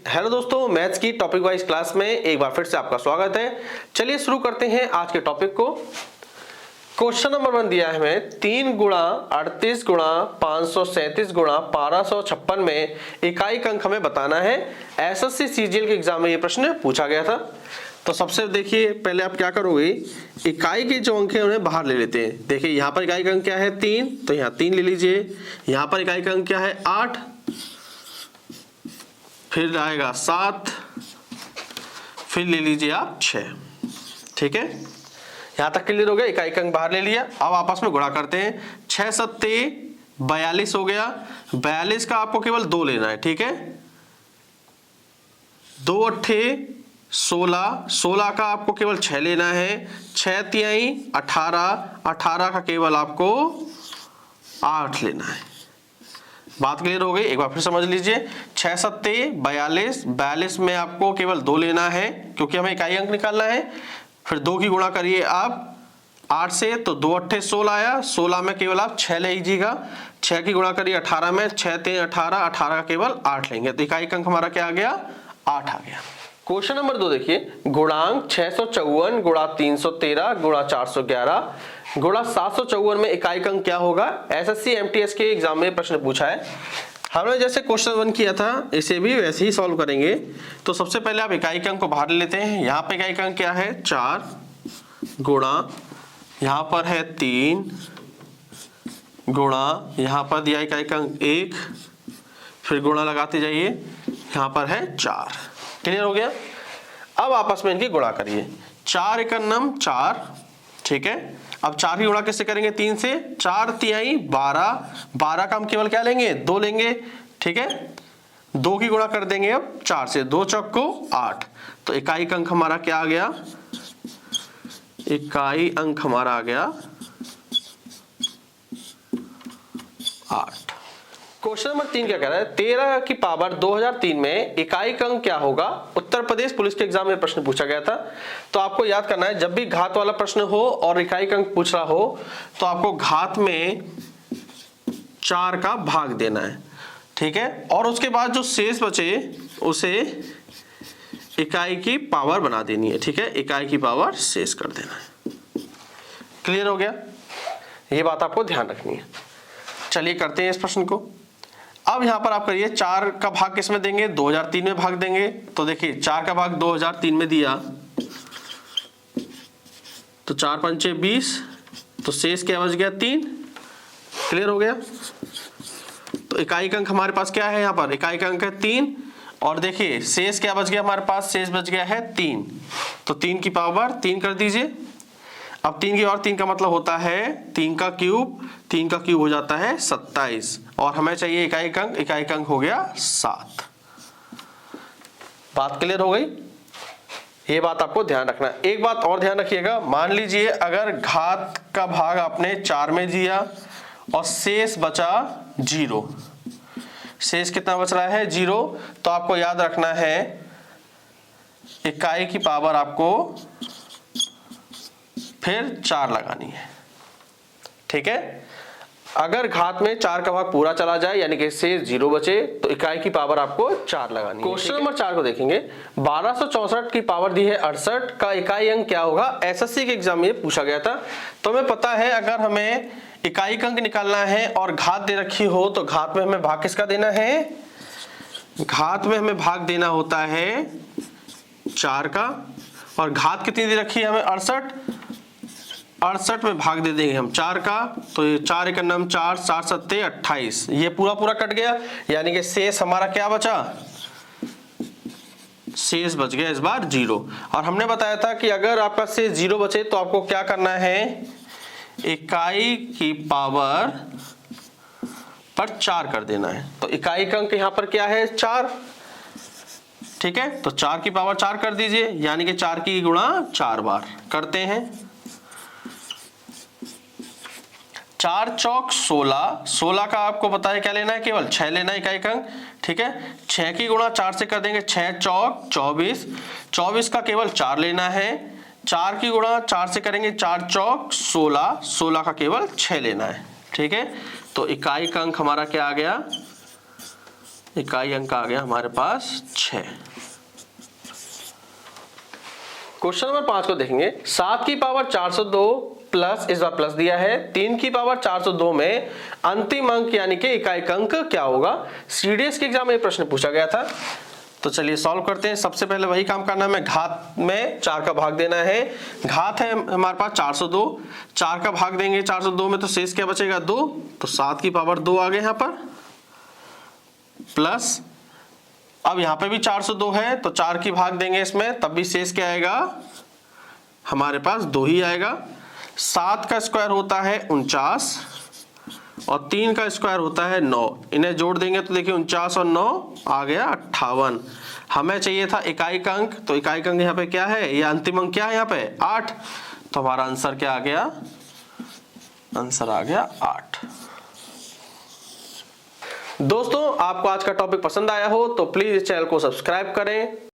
Hello दोस्तों, maths की topic wise class में एक बार फिर से आपका स्वागत है। चलिए शुरू करते हैं आज के टॉपिक को। क्वेश्चन नंबर 1 दिया है हमें 3 गुणा 38 गुणा 537 गुणा 1256 में इकाई अंक हमें बताना है। एसएससी सीजीएल के एग्जाम में ये प्रश्न पूछा गया था। तो सबसे देखिए पहले आप क्या करोगे, इकाई के जो अंक है उन्हें बाहर ले लेते हैं। देखिए यहाँ पर इकाई का अंक क्या है 3, तो यहाँ 3 ले लीजिए। यहाँ पर इकाई का अंक क्या है 8, फिर आएगा 7, फिर ले लीजिए आप 6। ठीक है, यहां तक क्लियर हो गया। इकाई का अंक बाहर ले लिया। अब आपस में गुणा करते हैं। 6 सत्ते 42 हो गया। 42 का आपको केवल 2 लेना है। ठीक है, 2 अट्ठे 16, 16 का आपको केवल 6 लेना है। 6 तिहाई 18, 18 का केवल आपको 8 लेना है। बात क्लियर हो गई। एक बार फिर समझ लीजिए। 6 सत्ते 42, 42 में आपको केवल 2 लेना है क्योंकि हमें इकाई अंक निकालना है। फिर 2 की गुणा करिए आप 8 से, तो 2 अट्ठे 16 आया। 16 में केवल आप 6 ले लीजिएगा। 6 की गुणा करिए 18 में, 6 ते 18, 18 का केवल 8 लेंगे। तो इकाई अंक हमारा क्या आ गया 8 आ गया। क्वेश्चन नंबर 2 देखिए, गुणांक 654 गुणा 313 गुणा 411 गुणा 754 में इकाई अंक क्या होगा। एसएससी एमटीएस के एग्जाम में प्रश्न पूछा है। हमने जैसे क्वेश्चन 1 किया था इसे भी वैसे ही सॉल्व करेंगे। तो सबसे पहले आप इकाई अंक को बाहर लेते हैं। यहाँ पे इकाई अंक क्या है 4 गुणा, यहाँ पर है 3 गुणा, यहाँ पर दिया इकाई अंक 1, फिर गुणा लगाते जाइए, यहाँ पर है 4। क्लियर हो गया। अब आपस में इनकी गुणा करिए। 4 एकम 4। ठीक है, अब 4 की गुणा किससे करेंगे 3 से। 4 तिहाई 12, 12 का हम केवल क्या लेंगे 2 लेंगे। ठीक है, 2 की गुणा कर देंगे अब 4 से, 2 चौको 8। तो इकाई अंक हमारा क्या आ गया, इकाई अंक हमारा आ गया 8। क्वेश्चन नंबर 3 क्या कह रहा है, 13 की पावर 2003 में इकाई अंक क्या होगा। उत्तर प्रदेश पुलिस के एग्जाम में प्रश्न पूछा गया था। तो आपको याद करना है, जब भी घात वाला प्रश्न हो और इकाई अंक पूछ रहा हो तो आपको घात में 4 का भाग देना है। ठीक है, और उसके बाद जो शेष बचे उसे इकाई की पावर बना देनी है। ठीक है, इकाई की पावर शेष कर देना है। क्लियर हो गया, ये बात आपको ध्यान रखनी है। चलिए करते हैं इस प्रश्न को। अब यहां पर आप करिए 4 का भाग किस में देंगे 2003 में भाग देंगे। तो देखिए 4 का भाग 2003 में दिया तो 4 पंचे 20, तो शेष क्या बच गया 3। क्लियर हो गया। तो इकाई अंक हमारे पास क्या है, यहां पर इकाई अंक है 3, और देखिए शेष क्या बच गया हमारे पास, शेष बच गया है 3। तो 3 की पावर 3 कर दीजिए। अब 3 की और 3 का मतलब होता है 3 का क्यूब, 3 का क्यूब हो जाता है 27, और हमें चाहिए इकाई अंक हो गया 7। बात क्लियर हो गई। ये बात आपको ध्यान रखना है। एक बात और ध्यान रखिएगा, मान लीजिए अगर घात का भाग आपने 4 में दिया और शेष बचा 0, शेष कितना बच रहा है 0, तो आपको याद रखना है इकाई की पावर आपको फिर 4 लगानी है। ठीक है, अगर घात में 4 का भाग पूरा चला जाए यानी कि शेष 0 बचे तो इकाई की पावर आपको 4 लगानी है। क्वेश्चन नंबर 4 को देखेंगे। 1264 की पावर दी है 68 का इकाई अंक क्या होगा। एसएससी के एग्जाम में पूछा गया था। तो हमें पता है अगर हमें इकाई अंक निकालना है और घात दे रखी हो तो घात में हमें भाग किसका देना है, घात में हमें भाग देना होता है 4 का, और घात कितनी दे रखी है हमें 68, 68 में भाग दे देंगे हम 4 का। तो ये 4 एकम 4, 4 सत्ते 28, ये पूरा पूरा कट गया, यानी कि शेष हमारा क्या बचा, शेष बच गया इस बार 0। और हमने बताया था कि अगर आपका शेष 0 बचे तो आपको क्या करना है, इकाई की पावर पर 4 कर देना है। तो इकाई अंक यहां पर क्या है 4। ठीक है, तो 4 की पावर 4 कर दीजिए, यानी कि 4 की गुणा 4 बार करते हैं। 4 चौक 16, 16 का आपको पता है क्या लेना है, केवल 6 लेना है इकाई अंक। ठीक है, 6 की गुणा 4 से कर देंगे, 6 चौक 24, 24 का केवल 4 लेना है। 4 की गुणा 4 से करेंगे, 4 चौक 16, 16 का केवल 6 लेना है। ठीक है, तो इकाई अंक हमारा क्या आ गया, इकाई अंक आ गया हमारे पास 6। क्वेश्चन नंबर 5 को देखेंगे। 7 की पावर 402 प्लस, इस बार प्लस दिया है, 3 की पावर 402 में अंतिम अंक यानी कि इकाई अंक क्या होगा? सीडीएस के एग्जाम में ये प्रश्न पूछा गया था। तो चलिए सॉल्व करते हैं। सबसे पहले वही काम करना है, हमें घात में 4 का भाग देना है। घात है हमारे पास 402, 4 का भाग देंगे 402 में तो शेष क्या बचेगा? 2। तो 7 की पावर 2 आ गए यहाँ पर, प्लस अब यहाँ पे भी 402 है तो 4 की भाग देंगे इसमें, तब भी शेष क्या आएगा? हमारे पास 2 ही आएगा। 7 का स्क्वायर होता है 49 और 3 का स्क्वायर होता है 9। इन्हें जोड़ देंगे तो देखिए 49 और 9 आ गया 58। हमें चाहिए था इकाई अंक, तो इकाई अंक यहाँ पे क्या है? ये अंतिम अंक क्या है यहाँ पे? 8। तो हमारा आंसर क्या आ गया? आंसर आ गया 8। दोस्तों आपको आज का टॉपिक पसंद आया हो तो प्लीज इस चैनल को सब्सक्राइब करें,